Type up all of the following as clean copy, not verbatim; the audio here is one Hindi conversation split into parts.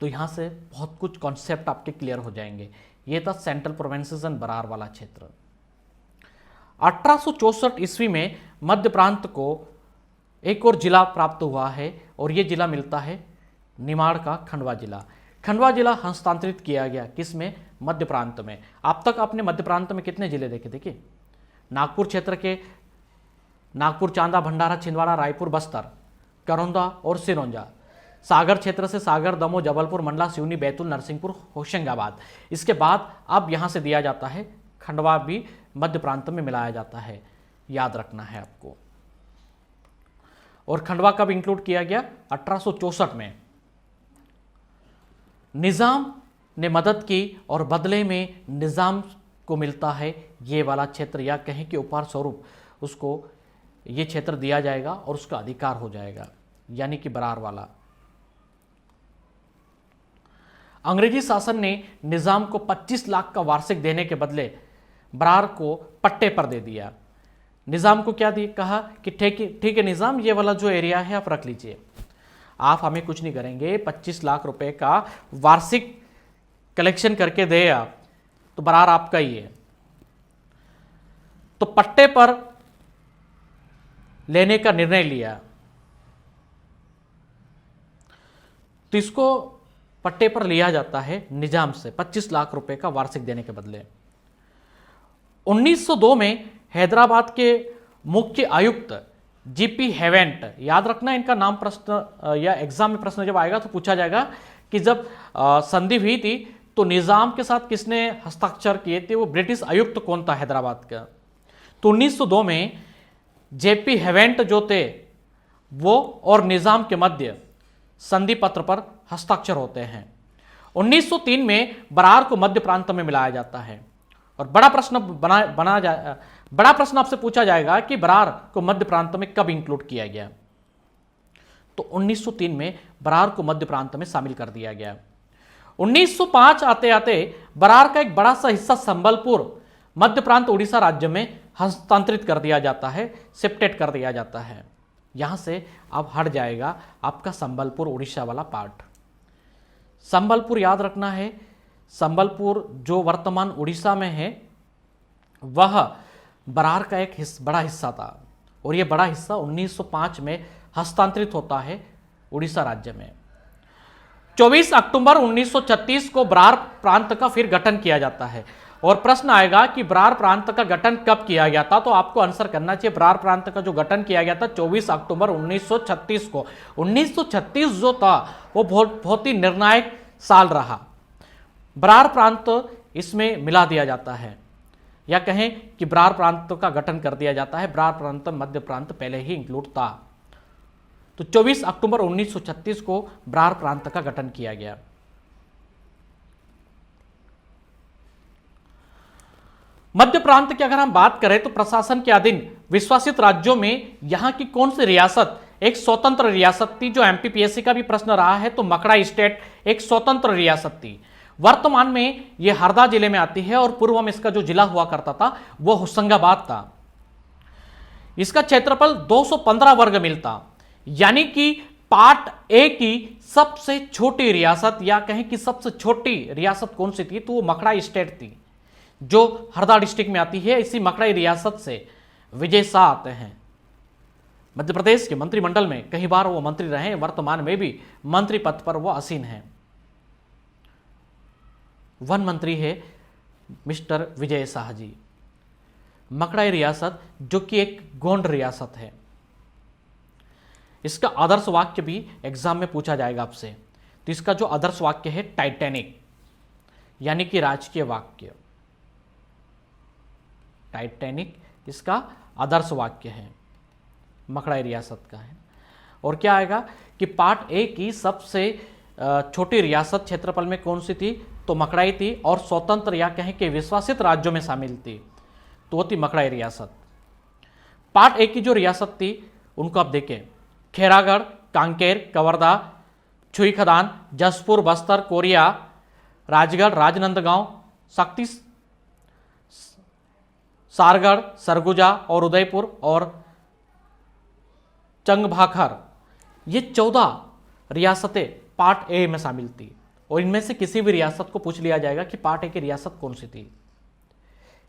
तो यहाँ से बहुत कुछ कॉन्सेप्ट आपके क्लियर हो जाएंगे। ये था सेंट्रल प्रोविंसेस एंड बरार वाला क्षेत्र। 1864 ईस्वी में मध्य प्रांत को एक और जिला प्राप्त हुआ है और ये जिला मिलता है निमाड़ का खंडवा जिला। खंडवा जिला हस्तांतरित किया गया किसमें? मध्य प्रांत में। अब तक आपने मध्य प्रांत में कितने जिले देखे? देखिए, नागपुर क्षेत्र के नागपुर, चांदा, भंडारा, छिंदवाड़ा, रायपुर, बस्तर, करौंदा और सिरोंजा। सागर क्षेत्र से सागर, दमोह, जबलपुर, मंडला, सिवनी, बैतूल, नरसिंहपुर, होशंगाबाद। इसके बाद अब यहां से दिया जाता है खंडवा भी मध्य प्रांत में मिलाया जाता है, याद रखना है आपको। और खंडवा कब इंक्लूड किया गया? 1864 में। निजाम ने मदद की और बदले में निजाम को मिलता है ये वाला क्षेत्र, या कहें कि उपहार स्वरूप उसको ये क्षेत्र दिया जाएगा और उसका अधिकार हो जाएगा, यानी कि बरार वाला। अंग्रेजी शासन ने निजाम को 25 लाख का वार्षिक देने के बदले बरार को पट्टे पर दे दिया। निजाम को क्या दिया? कहा कि ठीक है निजाम, ये वाला जो एरिया है आप रख लीजिए, आप हमें कुछ नहीं करेंगे, 25 लाख रुपए का वार्षिक कलेक्शन करके दे आप, तो बरार आपका ही है। तो पट्टे पर लेने का निर्णय लिया, तो इसको पट्टे पर लिया जाता है निजाम से 25 लाख रुपए का वार्षिक देने के बदले। 1902 में हैदराबाद के मुख्य आयुक्त जीपी हेवेंट, याद रखना इनका नाम, प्रश्न या एग्जाम में प्रश्न जब आएगा तो पूछा जाएगा कि जब संधि हुई थी तो निजाम के साथ किसने हस्ताक्षर किए थे, वो ब्रिटिश आयुक्त कौन था हैदराबाद का? तो 1902 में जेपी हेवेंट जो थे वो और निजाम के मध्य संधि पत्र पर हस्ताक्षर होते हैं। 1903 में बरार को मध्य प्रांत में मिलाया जाता है और बड़ा प्रश्न आपसे पूछा जाएगा कि बरार को मध्य प्रांत में कब इंक्लूड किया गया? तो 1903 में बरार को मध्य प्रांत में शामिल कर दिया गया। 1905 आते आते बरार का एक बड़ा सा हिस्सा संबलपुर मध्य प्रांत उड़ीसा राज्य में हस्तांतरित कर दिया जाता है, शिफ्टेड कर दिया जाता है। यहां से अब हट जाएगा आपका संबलपुर उड़ीसा वाला पार्ट। संबलपुर याद रखना है, संबलपुर जो वर्तमान उड़ीसा में है वह बरार का एक बड़ा हिस्सा था और यह बड़ा हिस्सा 1905 में हस्तांतरित होता है उड़ीसा राज्य में। 24 अक्टूबर 1936 को बरार प्रांत का फिर गठन किया जाता है और प्रश्न आएगा कि बरार प्रांत का गठन कब किया गया था? तो आपको आंसर करना चाहिए बरार प्रांत का जो गठन किया गया था 24 अक्टूबर 1936 को। 1936 जो था वो बहुत ही निर्णायक साल रहा। बरार प्रांत इसमें मिला दिया जाता है, या कहें कि बरार प्रांत का गठन कर दिया जाता है। बरार प्रांत मध्य प्रांत पहले ही इंक्लूड था। तो 24 अक्टूबर 1936 को बरार प्रांत का गठन किया गया। मध्य प्रांत की अगर हम बात करें तो प्रशासन के अधीन विश्वासित राज्यों में यहां की कौन सी रियासत एक स्वतंत्र रियासत थी? जो एमपीपीएससी का भी प्रश्न रहा है तो मकड़ा स्टेट एक स्वतंत्र रियासत थी। वर्तमान में यह हरदा जिले में आती है और पूर्व में इसका जो जिला हुआ करता था वो होशंगाबाद था। इसका क्षेत्रफल 215 वर्ग मील था, यानी कि पार्ट ए की सबसे छोटी रियासत, या कहें कि सबसे छोटी रियासत कौन सी थी? तो वो मकड़ा स्टेट थी जो हरदा डिस्ट्रिक्ट में आती है। इसी मकड़ा रियासत से विजय शाह आते हैं। मध्य प्रदेश के मंत्रिमंडल में कई बार वो मंत्री रहे, वर्तमान में भी मंत्री पद पर वो आसीन हैं। वन मंत्री है मिस्टर विजय शाह जी। मकड़ा रियासत जो कि एक गोंड रियासत है, इसका आदर्श वाक्य भी एग्जाम में पूछा जाएगा आपसे। तो इसका जो आदर्श वाक्य है टाइटैनिक, यानी कि राजकीय वाक्य। टाइटैनिक इसका आदर्श वाक्य है, मकड़ा रियासत का है। और क्या आएगा कि पार्ट ए की सबसे छोटी रियासत क्षेत्रफल में कौन सी थी? तो मकड़ाई थी, और स्वतंत्र या कहें कि विश्वासित राज्यों में शामिल थी, तो वो थी मकड़ाई रियासत। पार्ट ए की जो रियासत थी उनको आप देखें, खैरागढ़, कांकेर, कवर्धा, छुई खदान, जसपुर, बस्तर, कोरिया, राजगढ़, राजनंदगांव, शक्ति, सारगढ़, सरगुजा और उदयपुर और चंगभाखर, ये 14 रियासतें पार्ट ए में शामिल थी। और इनमें से किसी भी रियासत को पूछ लिया जाएगा कि पार्ट ए की रियासत कौन सी थी।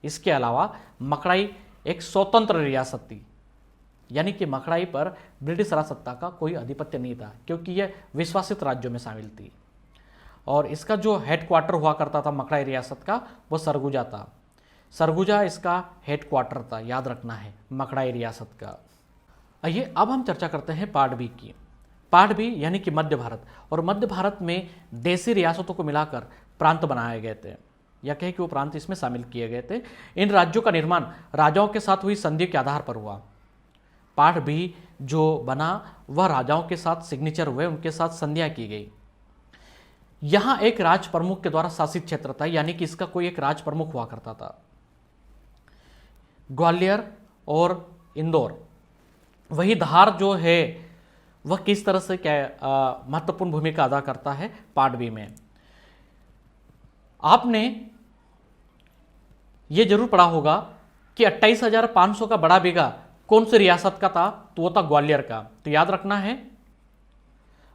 इसके अलावा मकड़ाई एक स्वतंत्र रियासत थी, यानी कि मकड़ाई पर ब्रिटिश राजसत्ता का कोई आधिपत्य नहीं था, क्योंकि यह विश्वासित राज्यों में शामिल थी। और इसका जो हेडक्वार्टर हुआ करता था मकड़ाई रियासत का, वो सरगुजा था। सरगुजा इसका हेडक्वार्टर था, याद रखना है, मकड़ाई रियासत का। आइए अब हम चर्चा करते हैं पार्ट बी की। पार्ट बी यानी कि मध्य भारत, और मध्य भारत में देशी रियासतों को मिलाकर प्रांत बनाए गए थे, या कहें कि वो प्रांत इसमें शामिल किए गए थे। इन राज्यों का निर्माण राजाओं के साथ हुई संधि के आधार पर हुआ। पार्ट बी जो बना वह राजाओं के साथ सिग्नेचर हुए, उनके साथ संधियां की गई। यहां एक राज प्रमुख के द्वारा शासित क्षेत्र था, यानी कि इसका कोई एक राज प्रमुख हुआ करता था। ग्वालियर और इंदौर, वही धार जो है वह किस तरह से क्या महत्वपूर्ण भूमिका अदा करता है पार्ट बी में। आपने ये जरूर पढ़ा होगा कि 28,500 का बड़ा बीघा कौन सी रियासत का था, तो वो था ग्वालियर का। तो याद रखना है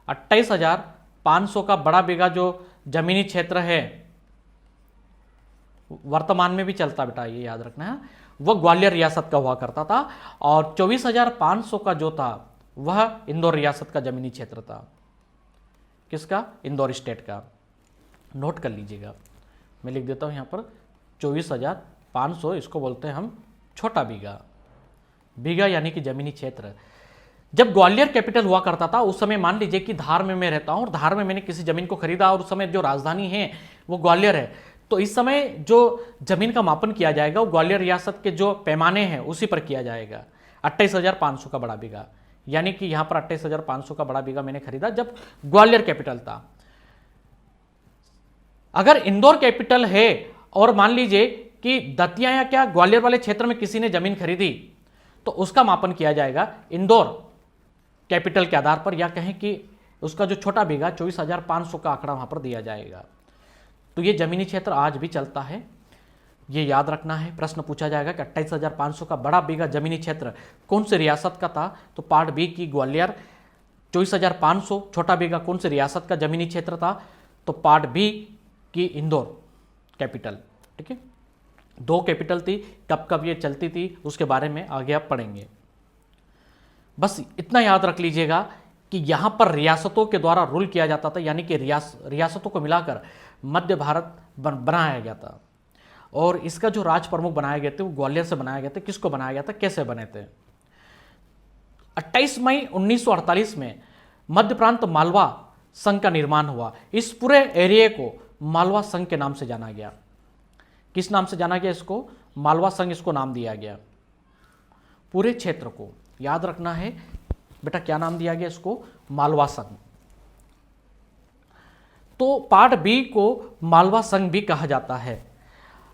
28,500 का बड़ा बीघा जो जमीनी क्षेत्र है, वर्तमान में भी चलता बेटा, ये याद रखना है, वह ग्वालियर रियासत का हुआ करता था। और 24,500 का जो था वह इंदौर रियासत का जमीनी क्षेत्र था। किसका? इंदौर स्टेट का। नोट कर लीजिएगा, मैं लिख देता हूं यहां पर 24,500, इसको बोलते हैं हम छोटा बीघा। बीघा यानी कि जमीनी क्षेत्र। जब ग्वालियर कैपिटल हुआ करता था उस समय, मान लीजिए कि धार में मैं रहता हूं और धार में मैंने किसी जमीन को खरीदा और उस समय जो राजधानी है वो ग्वालियर है, तो इस समय जो जमीन का मापन किया जाएगा वो ग्वालियर रियासत के जो पैमाने हैं उसी पर किया जाएगा। 28,500 का बड़ा बीघा, यानी कि यहां पर 28,500 का बड़ा बीघा मैंने खरीदा जब ग्वालियर कैपिटल था। अगर इंदौर कैपिटल है और मान लीजिए कि दतिया या क्या ग्वालियर वाले क्षेत्र में किसी ने जमीन खरीदी, तो उसका मापन किया जाएगा इंदौर कैपिटल के आधार पर, या कहें कि उसका जो छोटा बीघा 24,500 का आंकड़ा वहां पर दिया जाएगा। तो ये जमीनी क्षेत्र आज भी चलता है, ये याद रखना है। प्रश्न पूछा जाएगा कि 28,500 का बड़ा बीघा जमीनी क्षेत्र कौन सी रियासत का था, तो पार्ट बी की ग्वालियर। 24,500 छोटा बीघा कौन सी रियासत का जमीनी क्षेत्र था, तो पार्ट बी की इंदौर कैपिटल। ठीक है, 2 कैपिटल थी, कब कब ये चलती थी उसके बारे में आगे आप पढ़ेंगे। बस इतना याद रख लीजिएगा कि यहां पर रियासतों के द्वारा रूल किया जाता था, यानी कि रियासतों को मिलाकर मध्य भारत बनाया गया था। और इसका जो राज प्रमुख बनाए गए थे वो ग्वालियर से बनाए गए थे। किसको बनाया गया था, कैसे बने थे? 28 मई 1948 में मध्य प्रांत मालवा संघ का निर्माण हुआ। इस पूरे एरिया को मालवा संघ के नाम से जाना गया। किस नाम से जाना गया इसको? मालवा संघ इसको नाम दिया गया। पूरे क्षेत्र को याद रखना है बेटा, क्या नाम दिया गया इसको? मालवा संघ। तो पार्ट बी को मालवा संघ भी कहा जाता है।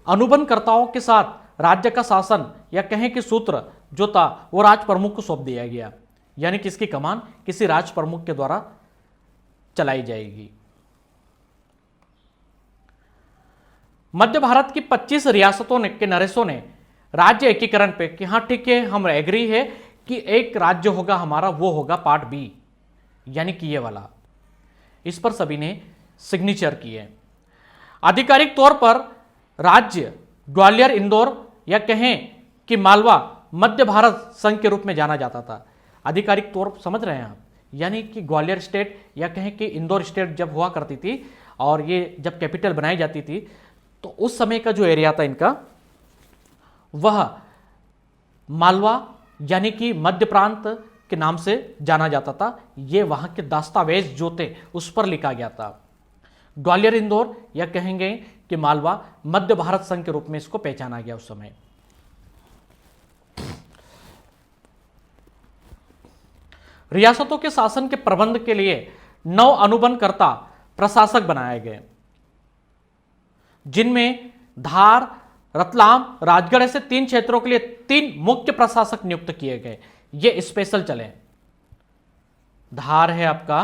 अनुबंधकर्ताओं के साथ राज्य का शासन या कहें कि सूत्र जो था वो राज प्रमुख को सौंप दिया गया, यानी कि इसकी कमान किसी राज प्रमुख के द्वारा चलाई जाएगी। मध्य भारत की 25 रियासतों के नरेशों ने राज्य एकीकरण पे कि हाँ ठीक है, हम एग्री है कि एक राज्य होगा हमारा, वो होगा पार्ट बी, यानी कि ये वाला। इस पर सभी ने सिग्नेचर किए। आधिकारिक तौर पर राज्य ग्वालियर, इंदौर या कहें कि मालवा मध्य भारत संघ के रूप में जाना जाता था। आधिकारिक तौर समझ रहे हैं आप, यानी कि ग्वालियर स्टेट या कहें कि इंदौर स्टेट जब हुआ करती थी और ये जब कैपिटल बनाई जाती थी, तो उस समय का जो एरिया था इनका वह मालवा यानी कि मध्य प्रांत के नाम से जाना जाता था। ये वहां के दस्तावेज जो थे उस पर लिखा गया था। ग्वालियर, इंदौर या कहेंगे कि मालवा मध्य भारत संघ के रूप में इसको पहचाना गया उस समय। रियासतों के शासन के प्रबंध के लिए 9 अनुबंधकर्ता प्रशासक बनाए गए, जिनमें धार, रतलाम, राजगढ़ ऐसे 3 क्षेत्रों के लिए 3 मुख्य प्रशासक नियुक्त किए गए। ये स्पेशल चले। धार है आपका,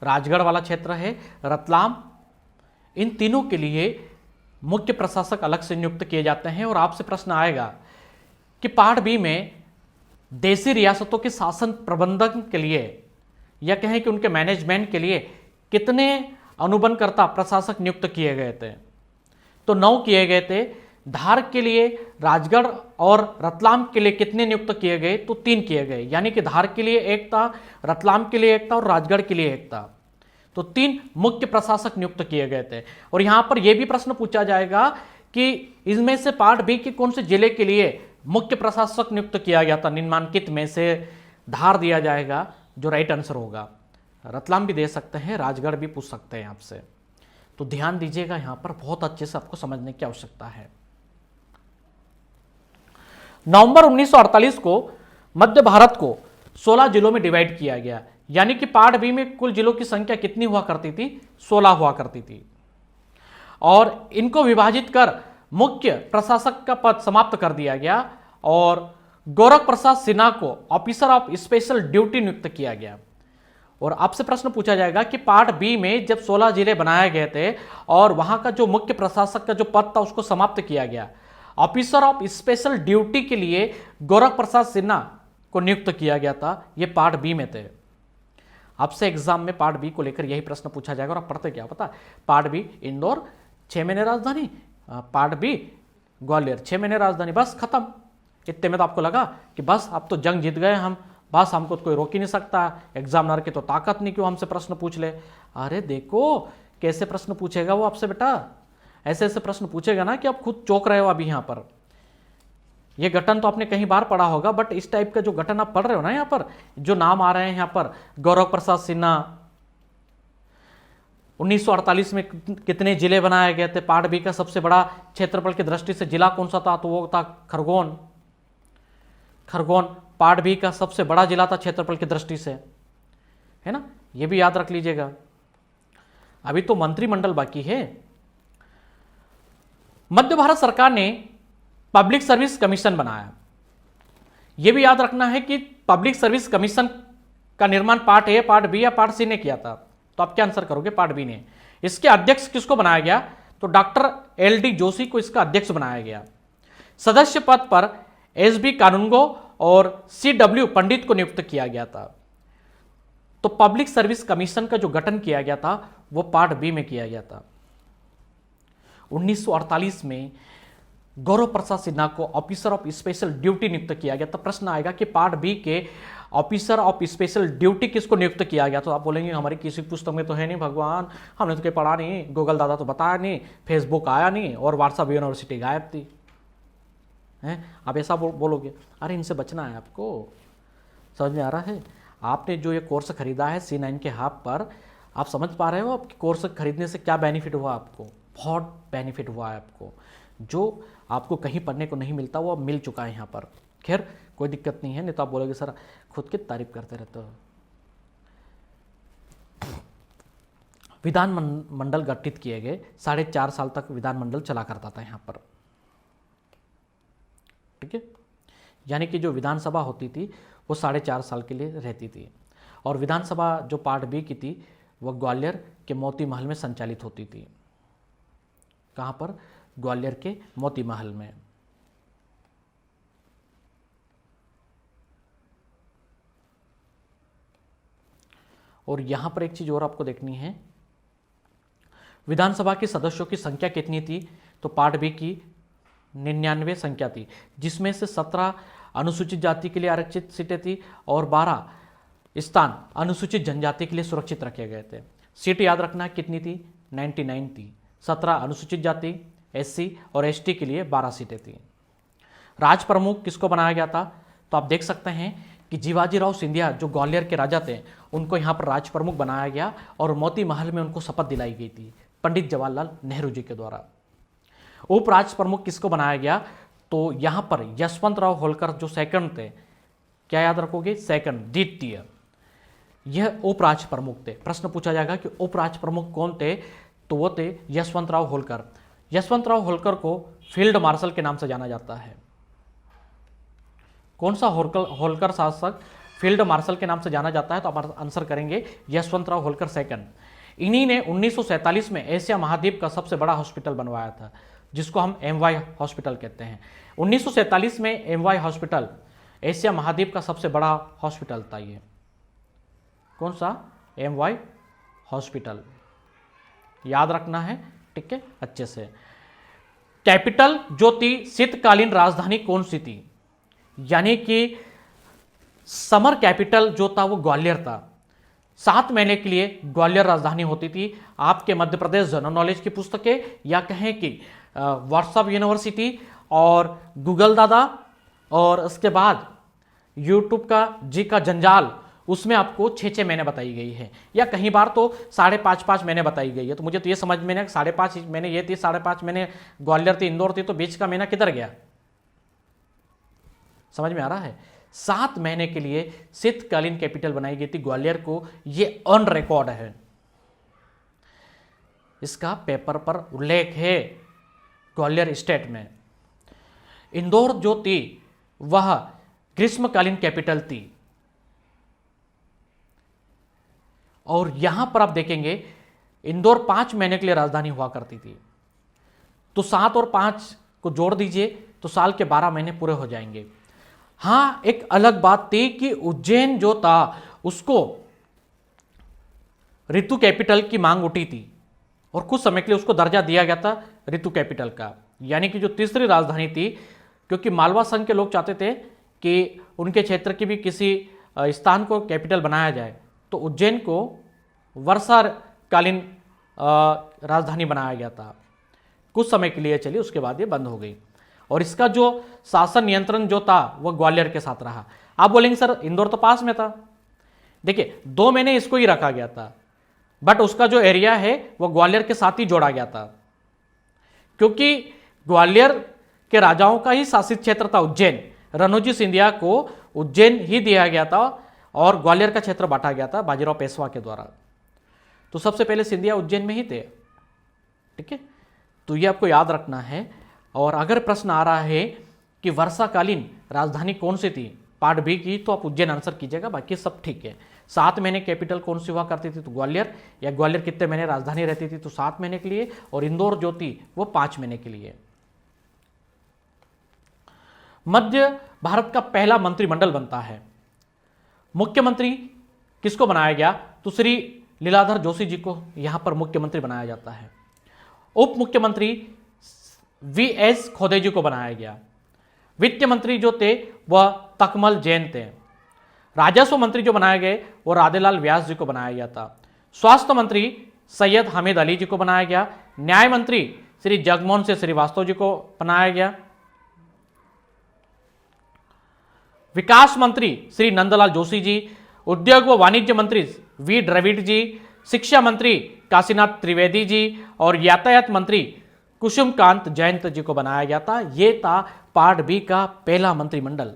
राजगढ़ वाला क्षेत्र है, रतलाम, इन तीनों के लिए मुख्य प्रशासक अलग से नियुक्त किए जाते हैं। और आपसे प्रश्न आएगा कि पार्ट बी में देशी रियासतों के शासन प्रबंधन के लिए या कहें कि उनके मैनेजमेंट के लिए कितने अनुबंधकर्ता प्रशासक नियुक्त किए गए थे? तो 9 किए गए थे। धार के लिए, राजगढ़ और रतलाम के लिए कितने नियुक्त किए गए? तो 3 किए गए, यानी कि धार के लिए एक था, रतलाम के लिए एक था और राजगढ़ के लिए एक था। तो 3 मुख्य प्रशासक नियुक्त किए गए थे। और यहां पर यह भी प्रश्न पूछा जाएगा कि इनमें से पार्ट बी के कौन से जिले के लिए मुख्य प्रशासक नियुक्त किया गया था? निम्नलिखित में से धार दिया जाएगा, जो राइट आंसर होगा। रतलाम भी दे सकते हैं, राजगढ़ भी पूछ सकते हैं आपसे। तो ध्यान दीजिएगा, यहां पर बहुत अच्छे से आपको समझने की आवश्यकता है। नवंबर 1948 को मध्य भारत को 16 जिलों में डिवाइड किया गया, यानी कि पार्ट बी में कुल जिलों की संख्या कितनी हुआ करती थी? 16 हुआ करती थी। और इनको विभाजित कर मुख्य प्रशासक का पद समाप्त कर दिया गया और गोरख प्रसाद सिन्हा को ऑफिसर ऑफ स्पेशल ड्यूटी नियुक्त किया गया। और आपसे प्रश्न पूछा जाएगा कि पार्ट बी में जब 16 जिले बनाए गए थे और वहां का जो मुख्य प्रशासक का जो पद था उसको समाप्त किया गया, ऑफिसर ऑफ स्पेशल ड्यूटी के लिए गोरख प्रसाद सिन्हा को नियुक्त किया गया था। यह पार्ट बी में थे। आपसे एग्जाम में पार्ट बी को लेकर यही प्रश्न पूछा जाएगा और आप पढ़ते क्या पता? पार्ट बी इंदौर 6 महीने राजधानी, पार्ट बी ग्वालियर 6 महीने राजधानी, बस खत्म। इतने में तो आपको लगा कि बस अब तो जंग जीत गए हम, बस हमको तो कोई रोक ही नहीं सकता, एग्जामिनर की तो ताकत नहीं कि वो हमसे प्रश्न पूछ ले। अरे देखो कैसे प्रश्न पूछेगा वो आपसे बेटा, ऐसे ऐसे प्रश्न पूछेगा ना कि आप खुद चौंक रहे हो अभी। यहाँ पर ये गठन तो आपने कहीं बार पढ़ा होगा, बट इस टाइप का जो गठन आप पढ़ रहे हो ना, यहाँ पर जो नाम आ रहे हैं, यहाँ पर गौरव प्रसाद सिन्हा, 1948 में कितने जिले बनाए गए थे? पार्ट बी का सबसे बड़ा क्षेत्रफल की दृष्टि से जिला कौन सा था? तो वो था खरगोन। खरगोन पार्ट बी का सबसे बड़ा जिला था क्षेत्रफल की दृष्टि से, है ना, ये भी याद रख लीजिएगा। अभी तो मंत्रिमंडल बाकी है। मध्य भारत सरकार ने पब्लिक सर्विस कमीशन बनाया। यह भी याद रखना है कि पब्लिक सर्विस कमीशन का निर्माण पार्ट ए, पार्ट बी या पार्ट सी ने किया था। तो आप क्या आंसर करोगे? पार्ट बी ने। इसके अध्यक्ष किसको बनाया गया? तो डॉक्टर एल.डी. जोशी को इसका अध्यक्ष बनाया गया। सदस्य पद पर एस.बी. कानूनगो और C.W. पंडित को नियुक्त किया गया था। तो पब्लिक सर्विस कमीशन का जो गठन किया गया था वो पार्ट बी में किया गया था। 1948 में गौरव प्रसाद सिन्हा को ऑफिसर ऑफ स्पेशल ड्यूटी नियुक्त किया गया। तो प्रश्न आएगा कि पार्ट बी के ऑफिसर ऑफ स्पेशल ड्यूटी किसको नियुक्त किया गया? तो आप बोलेंगे हमारी किसी पुस्तक में तो है नहीं भगवान, हमने तो कहीं पढ़ा नहीं, गूगल दादा तो बताया नहीं, फेसबुक आया नहीं और व्हाट्सएप यूनिवर्सिटी गायब थी। हैं? आप ऐसा बोलोगे। अरे इनसे बचना है आपको, समझ में आ रहा है? आपने जो ये कोर्स खरीदा है C9 के हाफ पर, आप समझ पा रहे हो आपके कोर्स खरीदने से क्या बेनिफिट हुआ आपको? बहुत बेनिफिट हुआ है आपको। जो आपको कहीं पढ़ने को नहीं मिलता वो अब मिल चुका है यहाँ पर। खैर कोई दिक्कत नहीं है, नहीं तो आप बोलोगे सर खुद की तारीफ करते रहते हो। विधान मंडल गठित किए गए, 4.5 साल तक विधानमंडल चला करता था यहाँ पर, ठीक है। यानी कि जो विधानसभा होती थी वो 4.5 साल के लिए रहती थी। और विधानसभा जो पार्ट बी की थी वो ग्वालियर के मोती महल में संचालित होती थी। कहाँ पर? ग्वालियर के मोती महल में। और यहां पर एक चीज और आपको देखनी है, विधानसभा के सदस्यों की संख्या कितनी थी? तो पार्ट बी की 99 संख्या थी, जिसमें से 17 अनुसूचित जाति के लिए आरक्षित सीटें थी और 12 स्थान अनुसूचित जनजाति के लिए सुरक्षित रखे गए थे। सीट याद रखना कितनी थी? 99 थी। 17 अनुसूचित जाति, SC और ST के लिए 12 सीटें थी। राज प्रमुख किसको बनाया गया था? तो आप देख सकते हैं कि जीवाजीराव सिंधिया जो ग्वालियर के राजा थे उनको यहाँ पर राज प्रमुख बनाया गया और मोती महल में उनको शपथ दिलाई गई थी पंडित जवाहरलाल नेहरू जी के द्वारा। उप राज प्रमुख किसको बनाया गया? तो यहाँ पर यशवंतराव होलकर जो सेकंड थे, क्या याद रखोगे? सेकंड, द्वितीय, यह उप राज प्रमुख थे। प्रश्न पूछा जाएगा कि उप राज प्रमुख कौन थे? तो वो थे यशवंतराव होलकर। यशवंतराव होलकर को फील्ड मार्शल के नाम से जाना जाता है। कौन सा होलकर शासक फील्ड मार्शल के नाम से जाना जाता है? तो आप आंसर करेंगे यशवंतराव होलकर सेकंड। इन्हीं ने 1947 में एशिया महाद्वीप का सबसे बड़ा हॉस्पिटल बनवाया था, जिसको हम MY हॉस्पिटल कहते हैं। 1947 में MY हॉस्पिटल एशिया महाद्वीप का सबसे बड़ा हॉस्पिटल था। ये कौन सा? MY hospital. याद रखना है, ठीक है, अच्छे से। कैपिटल जो थी, शीतकालीन राजधानी कौन सी थी, यानी कि समर कैपिटल जो था वो ग्वालियर था। 7 महीने के लिए ग्वालियर राजधानी होती थी। आपके मध्य प्रदेश जनरल नॉलेज की पुस्तकें या कहें कि व्हाट्सएप यूनिवर्सिटी और गूगल दादा और उसके बाद यूट्यूब का जी का जंजाल, उसमें आपको 6-6 महीने बताई गई है, या कहीं बार तो 5.5 महीने बताई गई है। तो मुझे तो ये समझ में नहीं 5.5 महीने ये थी, 5.5 महीने ग्वालियर थी, इंदौर थी, तो बीच का महीना किधर गया? समझ में आ रहा है? 7 महीने के लिए शीतकालीन कैपिटल बनाई गई थी ग्वालियर को, ये ऑन रिकॉर्ड है, इसका पेपर पर उल्लेख है ग्वालियर स्टेट में। इंदौर जो थी वह ग्रीष्मकालीन कैपिटल थी, और यहां पर आप देखेंगे इंदौर 5 महीने के लिए राजधानी हुआ करती थी। तो 7 और 5 को जोड़ दीजिए तो साल के 12 महीने पूरे हो जाएंगे। हाँ, एक अलग बात थी कि उज्जैन जो था उसको ऋतु कैपिटल की मांग उठी थी, और कुछ समय के लिए उसको दर्जा दिया गया था ऋतु कैपिटल का, यानी कि जो तीसरी राजधानी थी, क्योंकि मालवा संघ के लोग चाहते थे कि उनके क्षेत्र की भी किसी स्थान को कैपिटल बनाया जाए, तो उज्जैन को वर्षाकालीन राजधानी बनाया गया था। कुछ समय के लिए चली, उसके बाद ये बंद हो गई, और इसका जो शासन नियंत्रण जो था वह ग्वालियर के साथ रहा। आप बोलेंगे सर इंदौर तो पास में था। देखिए 2 महीने इसको ही रखा गया था, बट उसका जो एरिया है वह ग्वालियर के साथ ही जोड़ा गया था, क्योंकि ग्वालियर के राजाओं का ही शासित क्षेत्र था उज्जैन। रणोजी सिंधिया को उज्जैन ही दिया गया था और ग्वालियर का क्षेत्र बांटा गया था बाजीराव पेशवा के द्वारा। तो सबसे पहले सिंधिया उज्जैन में ही थे, ठीक है, तो ये आपको याद रखना है। और अगर प्रश्न आ रहा है कि वर्षाकालीन राजधानी कौन सी थी पार्ट बी की, तो आप उज्जैन आंसर कीजिएगा, बाकी सब ठीक है। 7 महीने कैपिटल कौन सी हुआ करती थी, तो ग्वालियर, या ग्वालियर कितने महीने राजधानी रहती थी, तो 7 महीने के लिए, और इंदौर जो थी वो 5 महीने के लिए। मध्य भारत का पहला मंत्रिमंडल बनता है। मुख्यमंत्री किसको बनाया गया, तो श्री लीलाधर जोशी जी को यहां पर मुख्यमंत्री बनाया जाता है। उप मुख्यमंत्री वी.एस. खोदे जी को बनाया गया। वित्त मंत्री जो थे वह तकमल जैन थे। राजस्व मंत्री जो बनाए गए वो राधेलाल व्यास जी को बनाया गया था। स्वास्थ्य मंत्री सैयद हामिद अली जी को बनाया गया। न्याय मंत्री श्री जगमोहन सिंह श्रीवास्तव जी को बनाया गया। विकास मंत्री श्री नंदलाल जोशी जी, उद्योग व वाणिज्य मंत्री वी द्रविड़ जी, शिक्षा मंत्री काशीनाथ त्रिवेदी जी, और यातायात मंत्री कुसुमकांत जयंत जी को बनाया गया था। यह था पार्ट बी का पहला मंत्रिमंडल।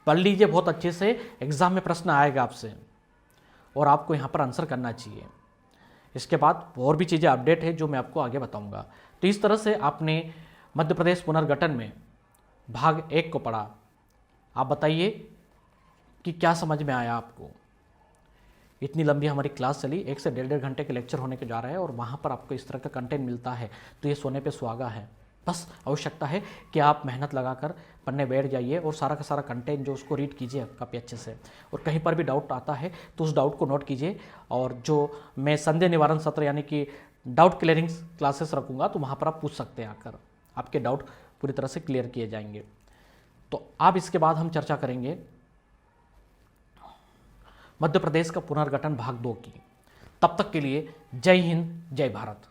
पढ़ लीजिए बहुत अच्छे से, एग्जाम में प्रश्न आएगा आपसे और आपको यहां पर आंसर करना चाहिए। इसके बाद और भी चीज़ें अपडेट है जो मैं आपको आगे बताऊंगा। तो इस तरह से आपने मध्य प्रदेश पुनर्गठन में भाग 1 को पढ़ा। आप बताइए कि क्या समझ में आया आपको। इतनी लंबी हमारी क्लास चली, 1 से 1.5 घंटे के लेक्चर होने के जा रहे हैं, और वहाँ पर आपको इस तरह का कंटेंट मिलता है, तो ये सोने पे सुहागा है। बस आवश्यकता है कि आप मेहनत लगाकर पढ़ने बैठ जाइए और सारा का सारा कंटेंट जो उसको रीड कीजिए काफ़ी अच्छे से, और कहीं पर भी डाउट आता है तो उस डाउट को नोट कीजिए। और जो मैं संदेह निवारण सत्र यानी कि डाउट क्लियरिंग क्लासेस रखूँगा, तो वहाँ पर आप पूछ सकते हैं आकर, आपके डाउट पूरी तरह से क्लियर किए जाएंगे। तो अब इसके बाद हम चर्चा करेंगे मध्य प्रदेश का पुनर्गठन भाग 2 की। तब तक के लिए जय हिंद, जय भारत।